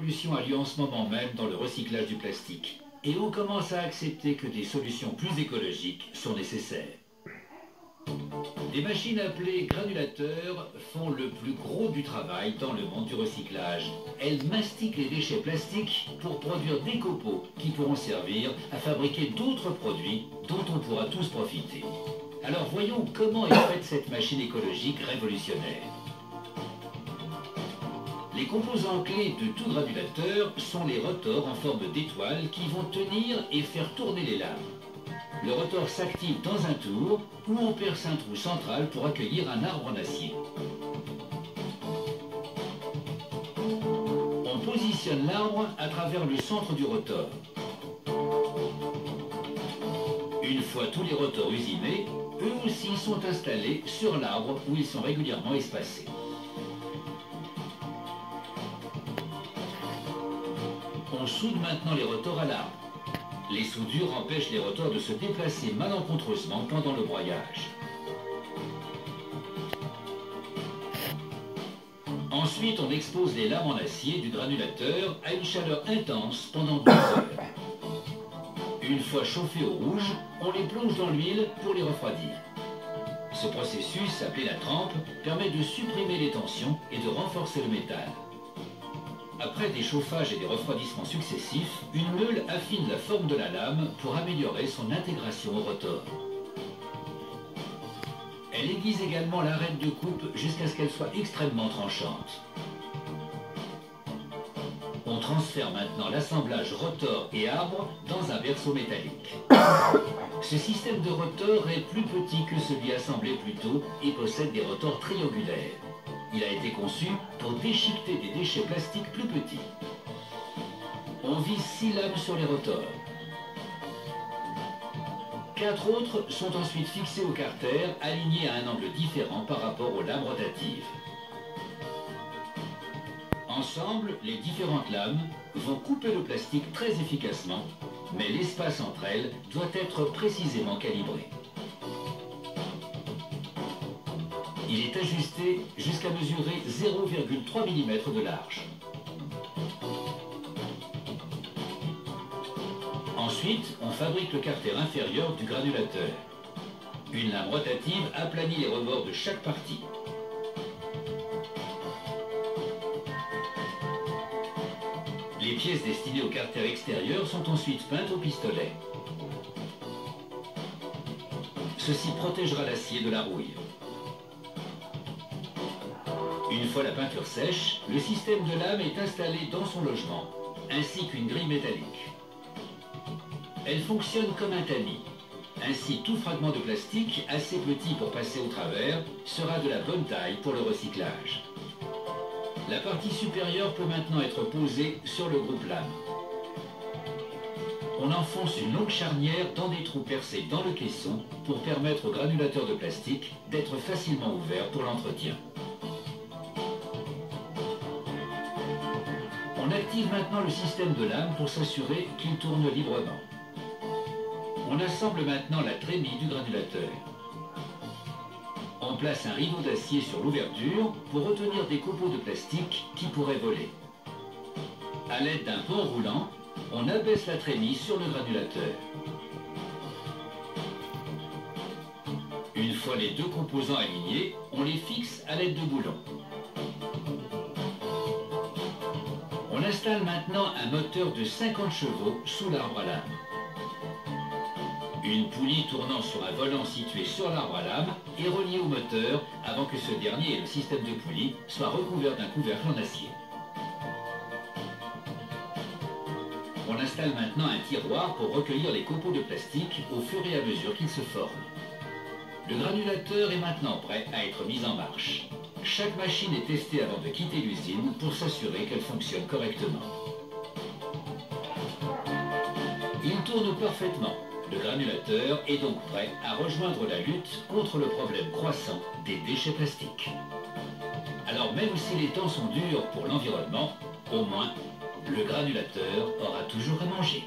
révolution a lieu en ce moment même dans le recyclage du plastique. Et on commence à accepter que des solutions plus écologiques sont nécessaires. Des machines appelées granulateurs font le plus gros du travail dans le monde du recyclage. Elles mastiquent les déchets plastiques pour produire des copeaux qui pourront servir à fabriquer d'autres produits dont on pourra tous profiter. Alors voyons comment est faite cette machine écologique révolutionnaire. Les composants clés de tout granulateur sont les rotors en forme d'étoile qui vont tenir et faire tourner les lames. Le rotor s'active dans un tour où on perce un trou central pour accueillir un arbre en acier. On positionne l'arbre à travers le centre du rotor. Une fois tous les rotors usinés, eux aussi sont installés sur l'arbre où ils sont régulièrement espacés. On soude maintenant les rotors à l'arbre. Les soudures empêchent les rotors de se déplacer malencontreusement pendant le broyage. Ensuite, on expose les lames en acier du granulateur à une chaleur intense pendant 12 heures. Une fois chauffées au rouge, on les plonge dans l'huile pour les refroidir. Ce processus, appelé la trempe, permet de supprimer les tensions et de renforcer le métal. Après des chauffages et des refroidissements successifs, une meule affine la forme de la lame pour améliorer son intégration au rotor. Elle aiguise également l'arête de coupe jusqu'à ce qu'elle soit extrêmement tranchante. On transfère maintenant l'assemblage rotor et arbre dans un berceau métallique. Ce système de rotor est plus petit que celui assemblé plus tôt et possède des rotors triangulaires. Il a été conçu pour déchiqueter des déchets plastiques plus petits. On vise 6 lames sur les rotors. 4 autres sont ensuite fixées au carter, alignées à un angle différent par rapport aux lames rotatives. Ensemble, les différentes lames vont couper le plastique très efficacement, mais l'espace entre elles doit être précisément calibré. Il est ajusté jusqu'à mesurer 0,3 mm de large. Ensuite, on fabrique le carter inférieur du granulateur. Une lame rotative aplanit les rebords de chaque partie. Les pièces destinées au carter extérieur sont ensuite peintes au pistolet. Ceci protégera l'acier de la rouille. Une fois la peinture sèche, le système de lame est installé dans son logement, ainsi qu'une grille métallique. Elle fonctionne comme un tamis. Ainsi, tout fragment de plastique, assez petit pour passer au travers, sera de la bonne taille pour le recyclage. La partie supérieure peut maintenant être posée sur le groupe lame. On enfonce une longue charnière dans des trous percés dans le caisson pour permettre au granulateur de plastique d'être facilement ouvert pour l'entretien. On active maintenant le système de lame pour s'assurer qu'il tourne librement. On assemble maintenant la trémie du granulateur. On place un rideau d'acier sur l'ouverture pour retenir des copeaux de plastique qui pourraient voler. À l'aide d'un pont roulant, on abaisse la trémie sur le granulateur. Une fois les deux composants alignés, on les fixe à l'aide de boulons. On installe maintenant un moteur de 50 chevaux sous l'arbre à lame. Une poulie tournant sur un volant situé sur l'arbre à lame est reliée au moteur avant que ce dernier et le système de poulie soient recouverts d'un couvercle en acier. On installe maintenant un tiroir pour recueillir les copeaux de plastique au fur et à mesure qu'ils se forment. Le granulateur est maintenant prêt à être mis en marche. Chaque machine est testée avant de quitter l'usine pour s'assurer qu'elle fonctionne correctement. Il tourne parfaitement. Le granulateur est donc prêt à rejoindre la lutte contre le problème croissant des déchets plastiques. Alors même si les temps sont durs pour l'environnement, au moins, le granulateur aura toujours à manger.